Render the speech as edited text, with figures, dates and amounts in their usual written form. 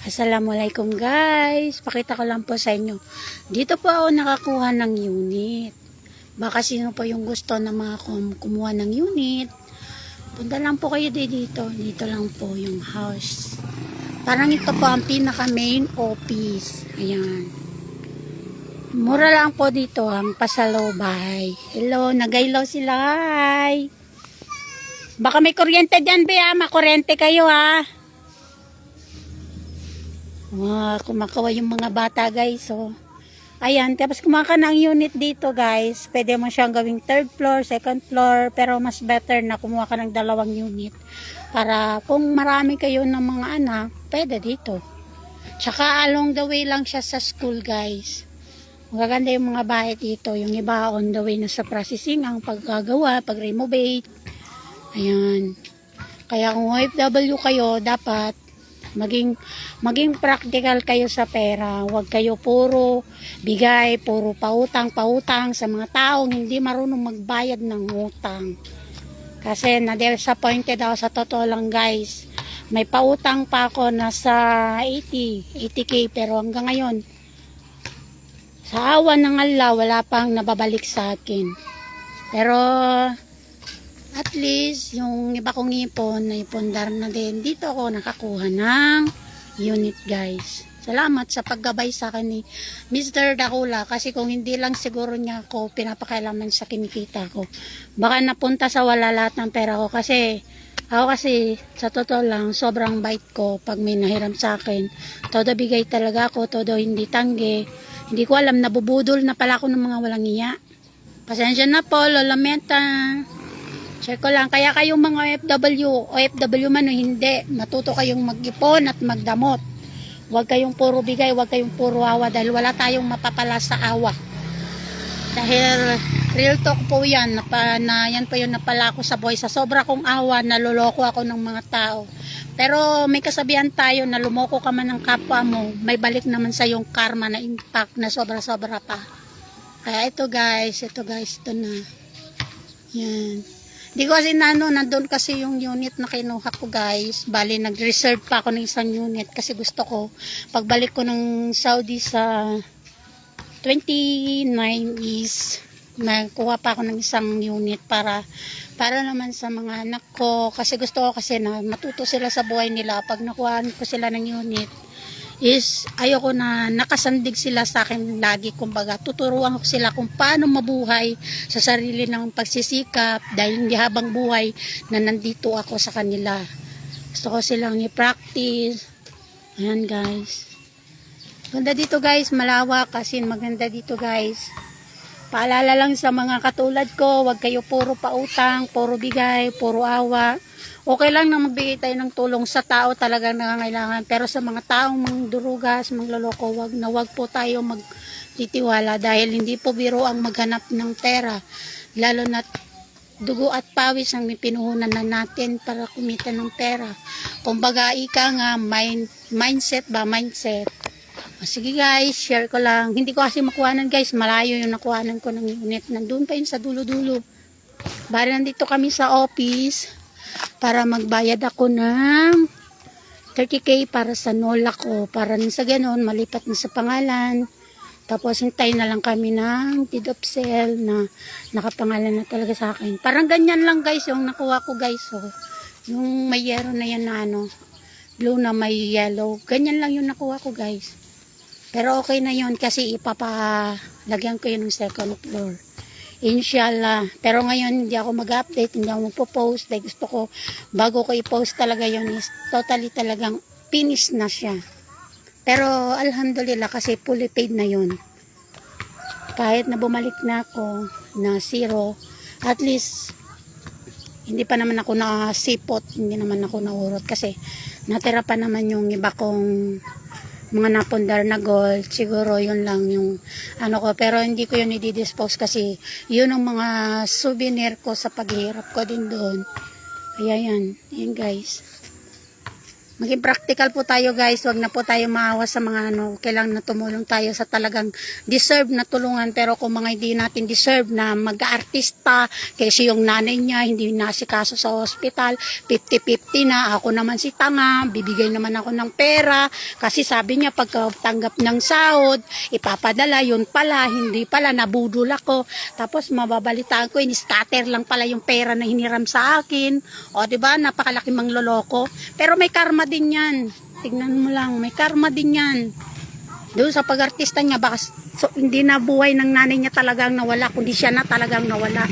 Assalamualaikum guys, pakita ko lang po sa inyo. Dito po ako nakakuha ng unit. Baka sino po yung gusto na mga kumuha ng unit, punta lang po kayo dito. Dito lang po yung house. Parang ito po ang pinaka main office. Ayan. Mura lang po dito ang pasalubay. Hello, nagaylaw sila. Hi. Baka may kuryente dyan, Bea. Makuryente kayo ha. Kumakawa yung mga bata guys. So, ayan, tapos kumaka ng unit dito guys. Pwede mo siyang gawing third floor, second floor, pero mas better na kumuha ka ng dalawang unit. Para kung marami kayo ng mga anak, pwede dito. Tsaka along the way lang siya sa school guys. Magaganda yung mga bahay dito. Yung iba on the way na sa processing, ang paggagawa, pag-renovate. Ayan. Kaya kung OFW kayo, dapat maging practical kayo sa pera. Huwag kayo puro bigay, puro pautang sa mga taong hindi marunong magbayad ng utang. Kasi na-disappointed ako sa totoo lang guys. May pautang pa ako na sa 80k pero hanggang ngayon sa awa ng Allah wala pang nababalik sa akin. Pero at least, yung iba kong ipon, naipundar na din. Dito ako nakakuha ng unit, guys. Salamat sa paggabay sa akin ni Mr. Dakula. Kasi kung hindi lang siguro niya ako pinapakailaman sa kinikita ko. Baka napunta sa wala lahat ng pera ko. Kasi, ako kasi, sa totoo lang, sobrang bait ko pag may nahiram sa akin. Todo bigay talaga ako, todo hindi tangge. Hindi ko alam, nabubudol na pala ako ng mga walang iya. Pasensya na po, Lolameta. Share ko lang, kaya kayong mga OFW man o hindi, matuto kayong mag-ipon at magdamot. Huwag kayong puro bigay, huwag kayong puro awa dahil wala tayong mapapala sa awa. Dahil real talk po yan, yan po yung napala ko sa buhay. Sa sobra kong awa, naloloko ako ng mga tao. Pero may kasabihan tayo na lumoko ka man ng kapwa mo, may balik naman sa yung karma na impact na sobra-sobra pa. Kaya ito guys, ito na. Yan. Di ko kasi nandun kasi yung unit na kinuha ko guys. Bali, nag-reserve pa ako ng isang unit kasi gusto ko, pagbalik ko ng Saudi sa 29 is, nagkuha pa ako ng isang unit para naman sa mga anak ko. Kasi gusto ko kasi na matuto sila sa buhay nila. Pag nakuhaan ko sila ng unit, is ayoko na nakasandig sila sa akin lagi. Kumbaga tuturuan ko sila kung paano mabuhay sa sarili ng pagsisikap dahil hindi habang buhay na nandito ako sa kanila. Gusto ko silang i-practice. Ayan guys, ganda dito guys, malawak kasi maganda dito guys. Paalala lang sa mga katulad ko, huwag kayo puro pautang, puro bigay, puro awa. Okay lang na magbigay tayo ng tulong sa tao talagang nangangailangan. Pero sa mga taong mangdurugas, mangloloko, wag po tayo magtitiwala dahil hindi po biro ang maghanap ng pera. Lalo na dugo at pawis ang may pinuhunan na natin para kumita ng pera. Kumbaga ika nga, mindset. Sige guys, share ko lang. Hindi ko kasi makuhanan guys, malayo yung nakuhanan ko ng unit. Nandun pa yun sa dulo-dulo. Bari nandito kami sa office para magbayad ako ng 30k para sa NOLA ko. Para sa ganon, malipat na sa pangalan. Tapos hintay na lang kami ng deed of sale na nakapangalan na talaga sa akin. Parang ganyan lang guys yung nakuha ko guys. So, yung may yellow na yan na blue na may yellow. Ganyan lang yung nakuha ko guys. Pero okay na yun kasi ipapalagyan ko yun ng second floor. Inshallah. Pero ngayon hindi ako mag-update, hindi ako magpo-post. Dahil gusto ko, bago ko i-post talaga yun is totally talagang finish na siya. Pero alhamdulillah kasi fully paid na yun. Kahit na bumalik na ako na zero, at least hindi pa naman ako nasipot, hindi naman ako naurot kasi natira pa naman yung iba kong mga napundar na gold. Siguro yun lang yung ko, pero hindi ko yun i-dispose kasi yun ang mga souvenir ko sa paghihirap ko din doon. Kaya yan guys, Maging practical po tayo guys, wag na po tayo maawa sa mga kailangan na tumulong tayo sa talagang deserve na tulungan, pero kung mga hindi natin deserve na mag-aartista, kasi yung nanay niya hindi nasikaso sa hospital, 50-50 na, ako naman si tanga, bibigay naman ako ng pera, kasi sabi niya pagkatanggap ng sahod, ipapadala, yun pala, hindi pala, nabudol ako, tapos mababalitaan ko, in-scatter lang pala yung pera na hiniram sa akin, o diba, napakalaki mang loloko, pero may karma din yan. Tignan mo lang, may karma din yan. Doon sa pag-artista niya, baka hindi na buhay ng nanay niya talagang nawala, kundi siya na talagang nawala.